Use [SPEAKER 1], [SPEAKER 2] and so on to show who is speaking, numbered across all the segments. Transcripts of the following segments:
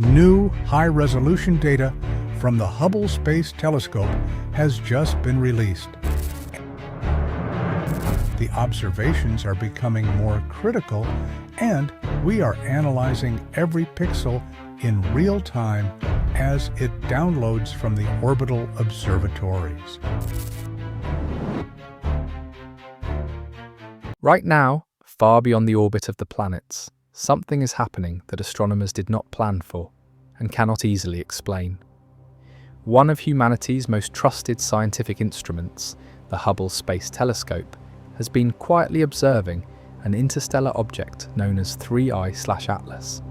[SPEAKER 1] New high-resolution data from the Hubble Space Telescope has just been released. The observations are becoming more critical, and we are analyzing every pixel in real time as it downloads from the orbital observatories.
[SPEAKER 2] Right now, far beyond the orbit of the planets, something is happening that astronomers did not plan for and cannot easily explain. One of humanity's most trusted scientific instruments, the Hubble Space Telescope, has been quietly observing an interstellar object known as 3I/Atlas.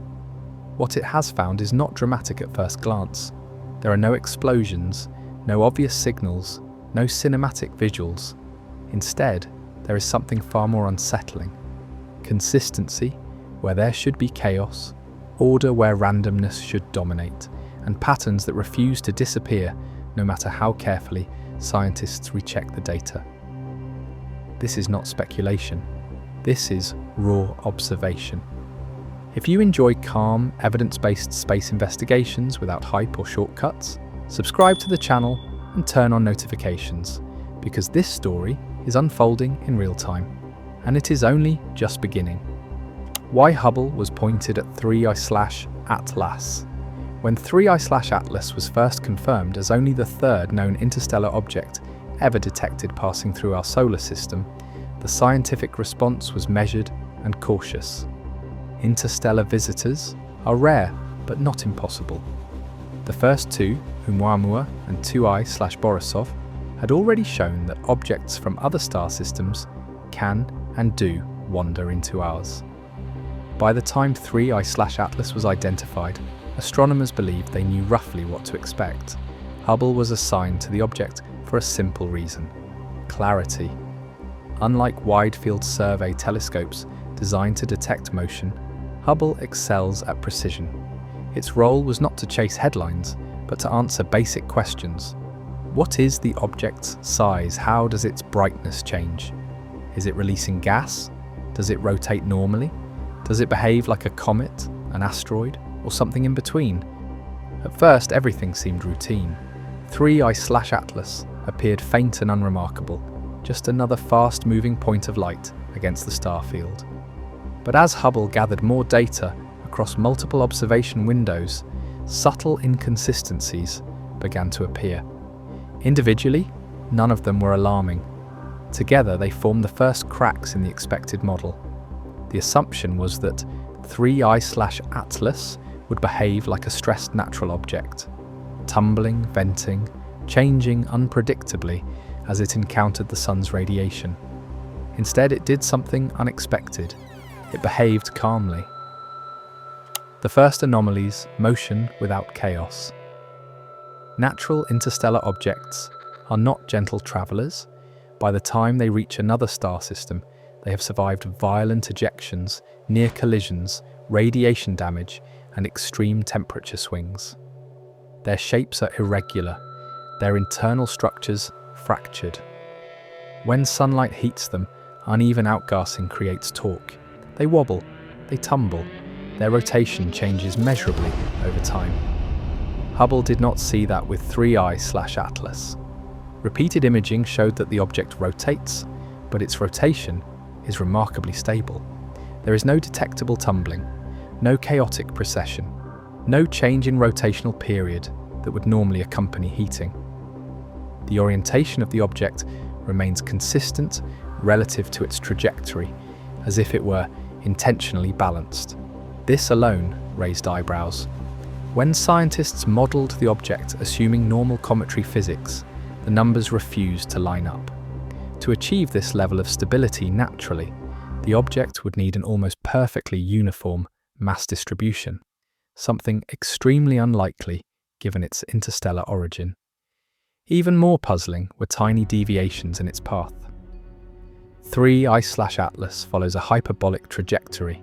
[SPEAKER 2] What it has found is not dramatic at first glance. There are no explosions, no obvious signals, no cinematic visuals. Instead, there is something far more unsettling. Consistency, where there should be chaos, order where randomness should dominate, and patterns that refuse to disappear no matter how carefully scientists recheck the data. This is not speculation. This is raw observation. If you enjoy calm, evidence-based space investigations without hype or shortcuts, subscribe to the channel and turn on notifications, because this story is unfolding in real time, and it is only just beginning. Why Hubble was pointed at 3I/Atlas. When 3I/Atlas was first confirmed as only the third known interstellar object ever detected passing through our solar system, the scientific response was measured and cautious. Interstellar visitors are rare, but not impossible. The first two, Oumuamua and 2I/Borisov, had already shown that objects from other star systems can and do wander into ours. By the time 3I/Atlas was identified, astronomers believed they knew roughly what to expect. Hubble was assigned to the object for a simple reason: clarity. Unlike wide-field survey telescopes designed to detect motion, Hubble excels at precision. Its role was not to chase headlines, but to answer basic questions. What is the object's size? How does its brightness change? Is it releasing gas? Does it rotate normally? Does it behave like a comet, an asteroid, or something in between? At first, everything seemed routine. 3I/Atlas appeared faint and unremarkable, just another fast-moving point of light against the star field. But as Hubble gathered more data across multiple observation windows, subtle inconsistencies began to appear. Individually, none of them were alarming. Together, they formed the first cracks in the expected model. The assumption was that 3I/Atlas would behave like a stressed natural object, tumbling, venting, changing unpredictably as it encountered the sun's radiation. Instead, it did something unexpected. It behaved calmly. The first anomalies, motion without chaos. Natural interstellar objects are not gentle travelers. By the time they reach another star system, they have survived violent ejections, near collisions, radiation damage, and extreme temperature swings. Their shapes are irregular, their internal structures fractured. When sunlight heats them, uneven outgassing creates torque. They wobble, they tumble, their rotation changes measurably over time. Hubble did not see that with 3I/Atlas. Repeated imaging showed that the object rotates, but its rotation is remarkably stable. There is no detectable tumbling, no chaotic precession, no change in rotational period that would normally accompany heating. The orientation of the object remains consistent relative to its trajectory, as if it were intentionally balanced. This alone raised eyebrows. When scientists modelled the object assuming normal cometary physics, the numbers refused to line up. To achieve this level of stability naturally, the object would need an almost perfectly uniform mass distribution, something extremely unlikely given its interstellar origin. Even more puzzling were tiny deviations in its path. 3I/Atlas follows a hyperbolic trajectory,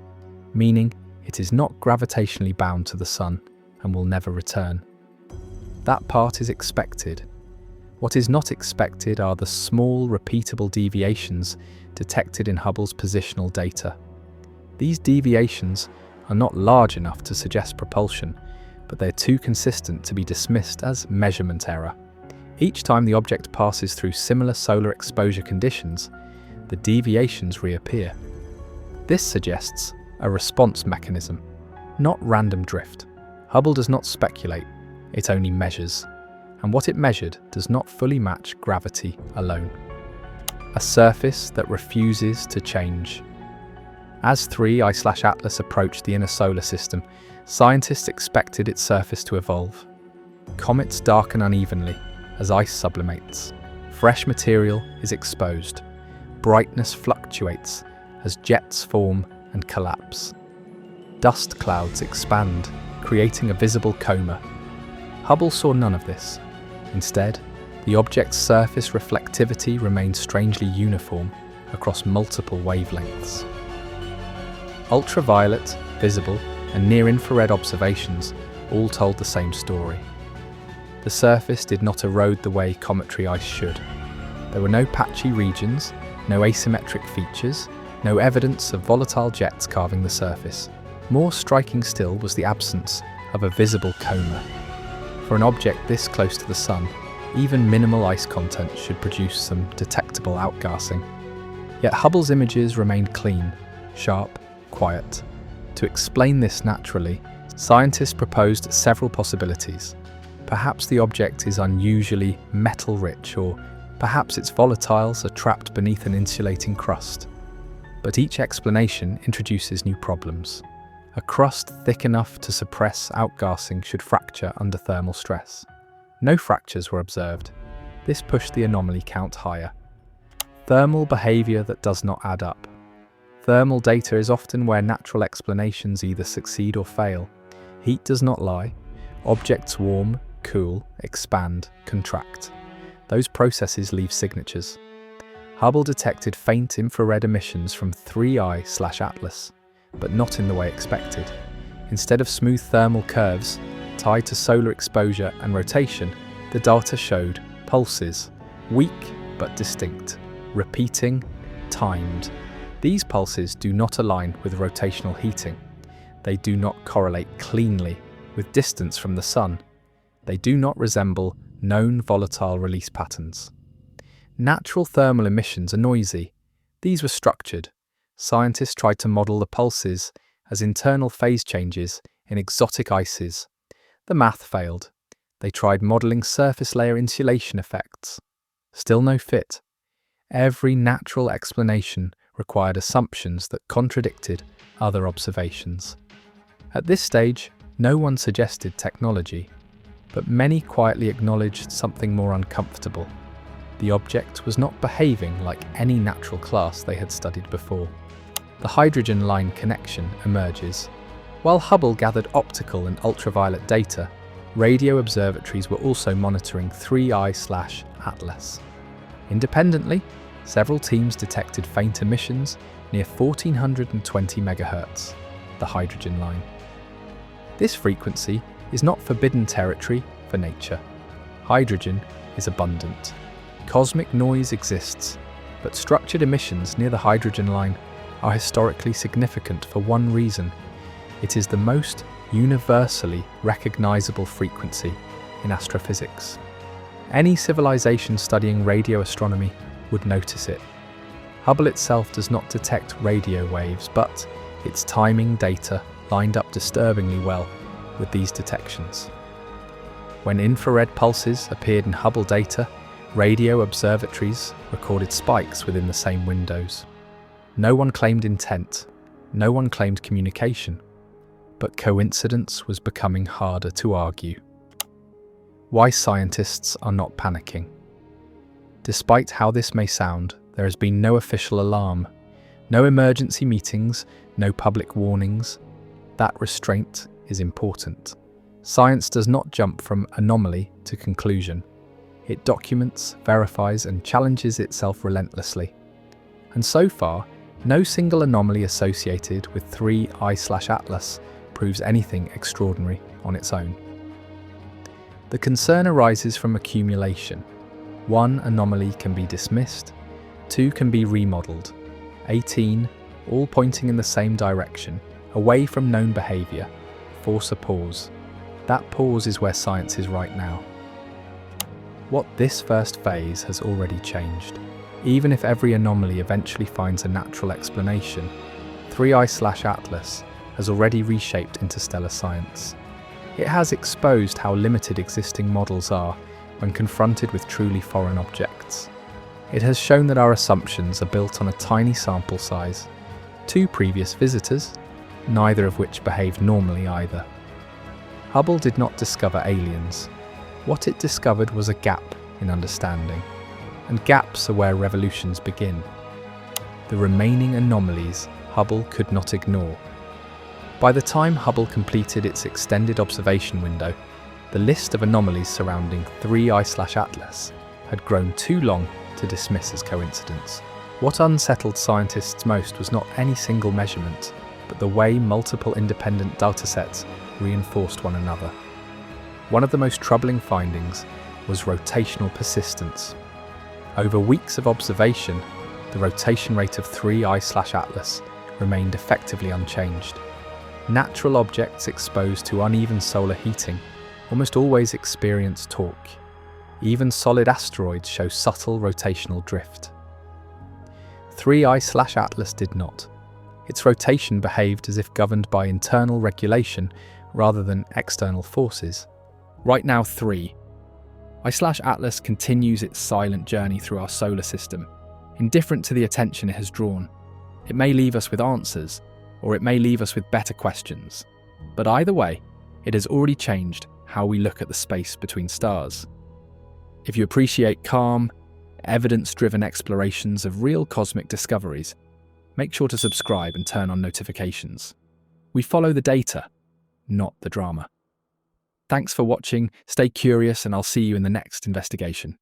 [SPEAKER 2] meaning it is not gravitationally bound to the Sun and will never return. That part is expected. What is not expected are the small, repeatable deviations detected in Hubble's positional data. These deviations are not large enough to suggest propulsion, but they're too consistent to be dismissed as measurement error. Each time the object passes through similar solar exposure conditions, the deviations reappear. This suggests a response mechanism, not random drift. Hubble does not speculate, it only measures, and what it measured does not fully match gravity alone. A surface that refuses to change. As 3I/Atlas approached the inner solar system, scientists expected its surface to evolve. Comets darken unevenly as ice sublimates. Fresh material is exposed. Brightness fluctuates as jets form and collapse. Dust clouds expand, creating a visible coma. Hubble saw none of this. Instead, the object's surface reflectivity remained strangely uniform across multiple wavelengths. Ultraviolet, visible, and near-infrared observations all told the same story. The surface did not erode the way cometary ice should. There were no patchy regions, no asymmetric features, no evidence of volatile jets carving the surface. More striking still was the absence of a visible coma. For an object this close to the Sun, even minimal ice content should produce some detectable outgassing. Yet Hubble's images remained clean, sharp, quiet. To explain this naturally, scientists proposed several possibilities. Perhaps the object is unusually metal-rich, or perhaps its volatiles are trapped beneath an insulating crust. But each explanation introduces new problems. A crust thick enough to suppress outgassing should fracture under thermal stress. No fractures were observed. This pushed the anomaly count higher. Thermal behavior that does not add up. Thermal data is often where natural explanations either succeed or fail. Heat does not lie. Objects warm, cool, expand, contract. Those processes leave signatures. Hubble detected faint infrared emissions from 3I/Atlas, but not in the way expected. Instead of smooth thermal curves tied to solar exposure and rotation, the data showed pulses, weak but distinct, repeating, timed. These pulses do not align with rotational heating. They do not correlate cleanly with distance from the Sun. They do not resemble known volatile release patterns. Natural thermal emissions are noisy. These were structured. Scientists tried to model the pulses as internal phase changes in exotic ices. The math failed. They tried modeling surface layer insulation effects. Still no fit. Every natural explanation required assumptions that contradicted other observations. At this stage, no one suggested technology, but many quietly acknowledged something more uncomfortable. The object was not behaving like any natural class they had studied before. The hydrogen line connection emerges. While Hubble gathered optical and ultraviolet data, radio observatories were also monitoring 3I/Atlas. Independently, several teams detected faint emissions near 1420 MHz, the hydrogen line. This frequency is not forbidden territory for nature. Hydrogen is abundant. Cosmic noise exists, but structured emissions near the hydrogen line are historically significant for one reason. It is the most universally recognizable frequency in astrophysics. Any civilization studying radio astronomy would notice it. Hubble itself does not detect radio waves, but its timing data lined up disturbingly well with these detections. When infrared pulses appeared in Hubble data, radio observatories recorded spikes within the same windows. No one claimed intent, no one claimed communication, but coincidence was becoming harder to argue. Why scientists are not panicking. Despite how this may sound, there has been no official alarm, no emergency meetings, no public warnings. That restraint is important. Science does not jump from anomaly to conclusion. It documents, verifies, and challenges itself relentlessly. And so far, no single anomaly associated with 3I/Atlas proves anything extraordinary on its own. The concern arises from accumulation. One anomaly can be dismissed, two can be remodeled, 18, all pointing in the same direction, away from known behavior, force a pause. That pause is where science is right now. What this first phase has already changed. Even if every anomaly eventually finds a natural explanation, 3I/Atlas has already reshaped interstellar science. It has exposed how limited existing models are when confronted with truly foreign objects. It has shown that our assumptions are built on a tiny sample size, 2 previous visitors, neither of which behaved normally either. Hubble did not discover aliens. What it discovered was a gap in understanding, and gaps are where revolutions begin. The remaining anomalies Hubble could not ignore. By the time Hubble completed its extended observation window, the list of anomalies surrounding 3I/Atlas had grown too long to dismiss as coincidence. What unsettled scientists most was not any single measurement, but the way multiple independent datasets reinforced one another. One of the most troubling findings was rotational persistence. Over weeks of observation, the rotation rate of 3I/Atlas remained effectively unchanged. Natural objects exposed to uneven solar heating almost always experience torque. Even solid asteroids show subtle rotational drift. 3I/Atlas did not. Its rotation behaved as if governed by internal regulation rather than external forces. Right now, 3I/Atlas continues its silent journey through our solar system, indifferent to the attention it has drawn. It may leave us with answers, or it may leave us with better questions. But either way, it has already changed how we look at the space between stars. If you appreciate calm, evidence-driven explorations of real cosmic discoveries, make sure to subscribe and turn on notifications. We follow the data, not the drama. Thanks for watching, stay curious, and I'll see you in the next investigation.